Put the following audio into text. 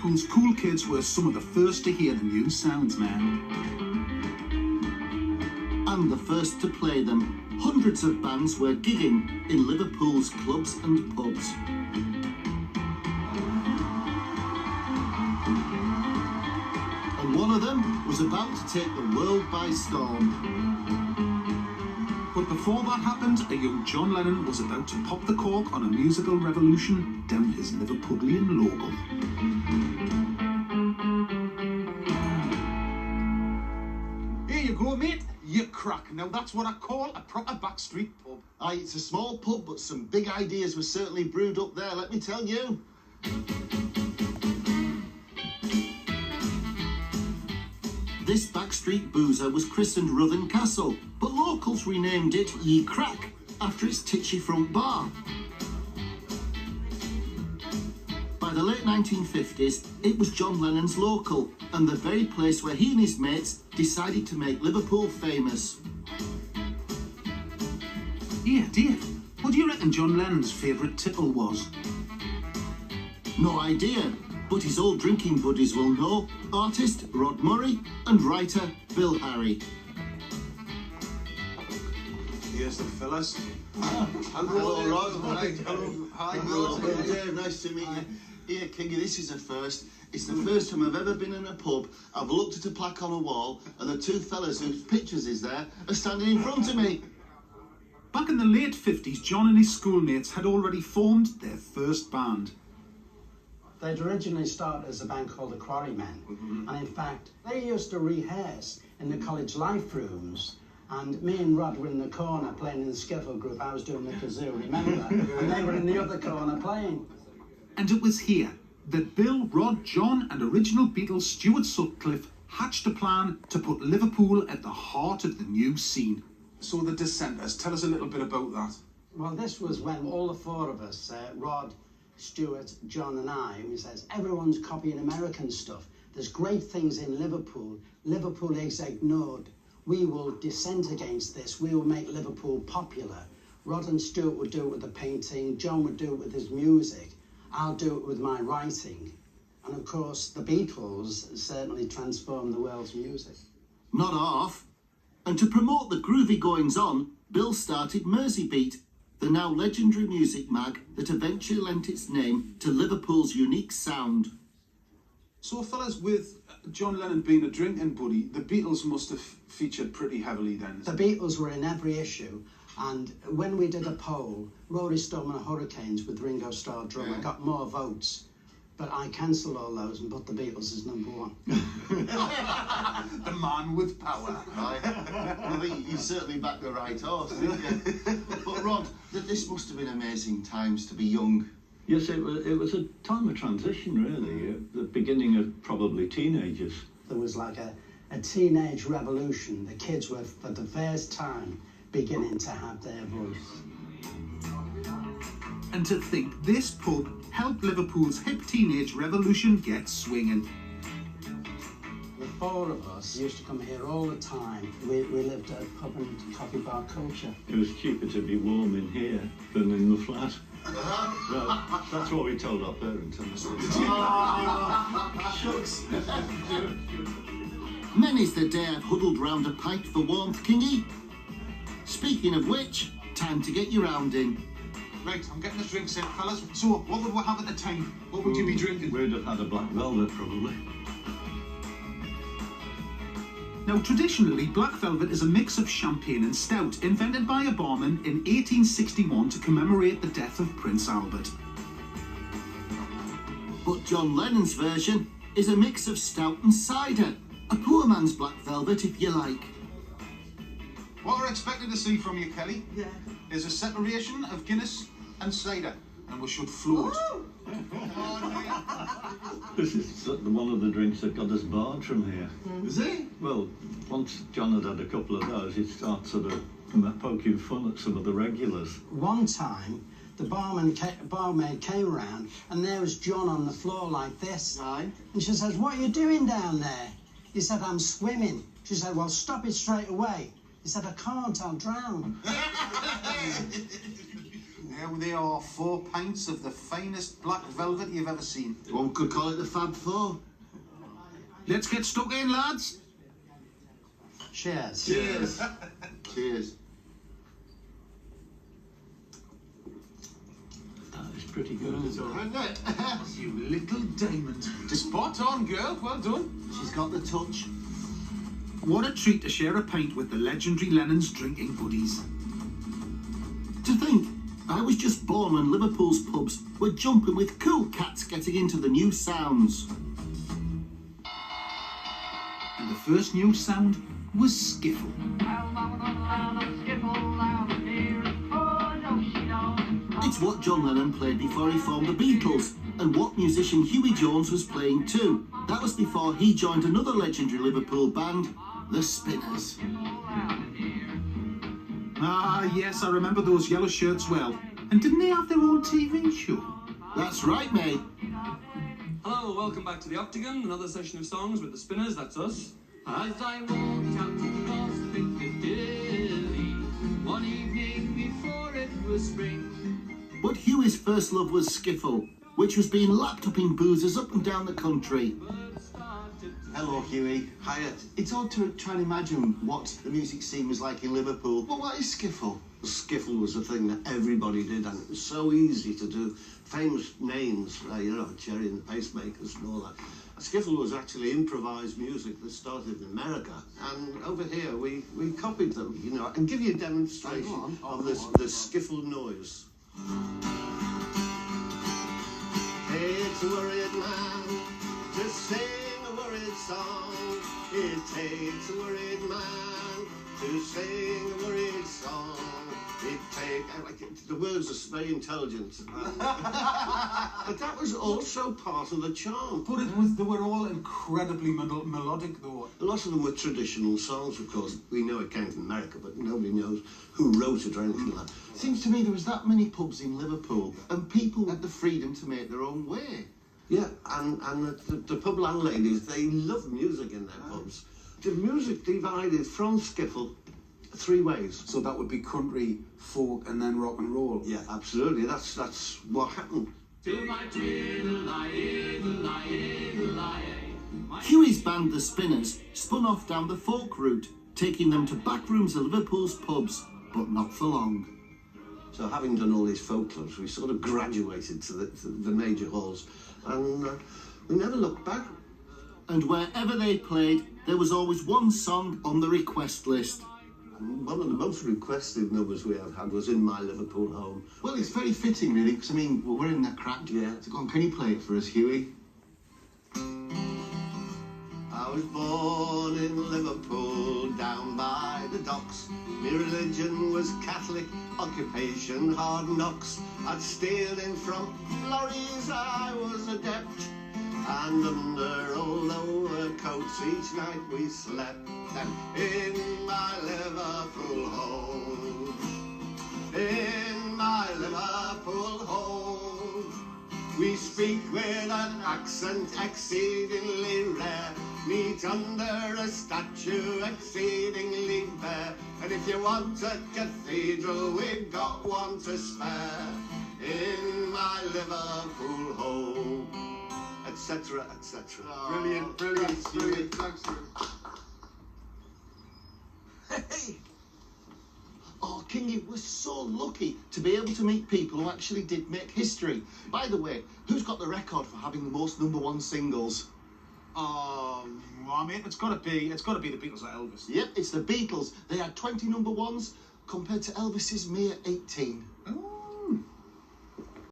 Liverpool's cool kids were some of the first to hear the new sounds now. And the first to play them. Hundreds of bands were gigging in Liverpool's clubs and pubs. And one of them was about to take the world by storm. But before that happened, a young John Lennon was about to pop the cork on a musical revolution down his Liverpudlian logo. Here you go, mate. You crack. Now that's what I call a proper backstreet pub. Aye, it's a small pub, but some big ideas were certainly brewed up there, let me tell you. This backstreet boozer was christened Ruthen Castle, but locals renamed it Ye Crack after its titchy front bar. By the late 1950s, it was John Lennon's local, and the very place where he and his mates decided to make Liverpool famous. Yeah, Dave, what do you reckon John Lennon's favourite tipple was? No idea, but his old drinking buddies will know. Artist Rod Murray and writer Bill Harry. Here's the fellas. Hello, Rod. Hello. Hi. Hello, Dave. Nice to meet you. Here, Kingy, this is a first. It's the first time I've ever been in a pub. I've looked at a plaque on a wall, and the two fellas whose pictures is there are standing in front of me. Back in the late 50s, John and his schoolmates had already formed their first band. They'd originally started as a band called the Quarrymen, and in fact, they used to rehearse in the college life rooms, and me and Rod were in the corner playing in the skiffle group. I was doing the kazoo, remember? And they were in the other corner playing. And it was here that Bill, Rod, John and original Beatles Stuart Sutcliffe hatched a plan to put Liverpool at the heart of the new scene. So the Dissenters, tell us a little bit about that. Well, this was when all the four of us, Rod, Stuart, John and I, he says, everyone's copying American stuff. There's great things in Liverpool. Liverpool is ignored. We will dissent against this. We will make Liverpool popular. Rod and Stuart would do it with the painting. John would do it with his music. I'll do it with my writing. And of course, the Beatles certainly transformed the world's music. Not half. And to promote the groovy goings-on, Bill started Merseybeat, the now legendary music mag that eventually lent its name to Liverpool's unique sound. So, fellas, with John Lennon being a drinking buddy, the Beatles must have featured pretty heavily then. The Beatles were in every issue, and when we did a poll, Rolling Stone and Hurricanes with Ringo Starr drummer got more votes, but I cancelled all those and put the Beatles as number one. The man with power. Well, you certainly backed the right horse, didn't you? But Rod, this must have been amazing times to be young. Yes, it was a time of transition, really, the beginning of probably teenagers. There was like a teenage revolution. The kids were, for the first time, beginning to have their voice. And to think this pub helped Liverpool's hip teenage revolution get swinging. The four of us used to come here all the time. We lived a pub and coffee bar culture. It was cheaper to be warm in here than in the flat. That's what we told our parents. Shucks. Many's the day I've huddled round a pint for warmth, Kingy. Speaking of which, time to get your round in. Right, I'm getting the drinks in, fellas. So, what would we have at the time? What would you be drinking? We'd have had a black velvet, probably. Now, traditionally, black velvet is a mix of champagne and stout, invented by a barman in 1861 to commemorate the death of Prince Albert. But John Lennon's version is a mix of stout and cider. A poor man's black velvet, if you like. What we're expecting to see from you, Kelly, is a separation of Guinness and cider, and we should float. This is one of the drinks that got us barred from here. Is it? Well, once John had had a couple of those, he'd start sort of poking fun at some of the regulars. One time, the barmaid came around, and there was John on the floor like this. Aye. And she says, "What are you doing down there?" He said, "I'm swimming." She said, "Well, stop it straight away." He said, "I can't, I'll drown." There they are, 4 pints of the finest black velvet you've ever seen. One could call it the Fab Four. Let's get stuck in, lads. Cheers. Cheers. Cheers. That is pretty good. Isn't it? You little diamond. Spot on, girl. Well done. She's got the touch. What a treat to share a pint with the legendary Lennon's drinking buddies. To think, I was just born when Liverpool's pubs were jumping with cool cats getting into the new sounds. And the first new sound was skiffle. It's what John Lennon played before he formed the Beatles, and what musician Huey Jones was playing too. That was before he joined another legendary Liverpool band, the Spinners. Ah, yes, I remember those yellow shirts well. And didn't they have their own TV show? That's right, mate. Hello, welcome back to the Octagon, another session of songs with the Spinners, that's us. As I walked out across Piccadilly, one evening before it was spring. But Huey's first love was skiffle, which was being lapped up in boozers up and down the country. Hello, Huey. Hiya. It's odd to try and imagine what the music scene was like in Liverpool. Well, what is skiffle? Skiffle was a thing that everybody did, and it was so easy to do. Famous names, Cherry and the Pacemakers and all that. Skiffle was actually improvised music that started in America, and over here we copied them. I can give you a demonstration of the skiffle noise. Takes a worried man to sing a worried song. It takes a worried man to sing a worried song. The words are very intelligent. But that was also part of the charm. But they were all incredibly melodic, though. A lot of them were traditional songs, of course. We know it came from America, but nobody knows who wrote it or anything like that. Seems to me there was that many pubs in Liverpool, and people had the freedom to make their own way. Yeah, and the pub landladies, they loved music in their pubs. The music divided from skiffle 3 ways. So that would be country, folk, and then rock and roll. Yeah, absolutely. That's what happened. Huey's band, the Spinners, spun off down the folk route, taking them to back rooms of Liverpool's pubs, but not for long. So having done all these folk clubs, we sort of graduated to the major halls, and we never looked back. And wherever they played, there was always one song on the request list. One of the most requested numbers we have had was In My Liverpool Home. Well, it's very fitting, really, because, I mean, we're in the crack. Yeah. So go on, can you play it for us, Huey? I was born in Liverpool, down by the docks. My religion was Catholic, occupation hard knocks. I'd stealing from lorries, I was adept. And under all overcoats each night we slept. And in my Liverpool home, in my Liverpool home, we speak with an accent exceedingly rare. Meet under a statue exceedingly fair. And if you want a cathedral, we've got one to spare. In my Liverpool home, etc., etc. Brilliant, brilliant. Thanks, Hey! Oh, Kingy was so lucky to be able to meet people who actually did make history. By the way, who's got the record for having the most #1 singles? Well, mate, it's got to be the Beatles or Elvis. Yep, it's the Beatles. They had 20 #1s compared to Elvis's mere 18. Oh,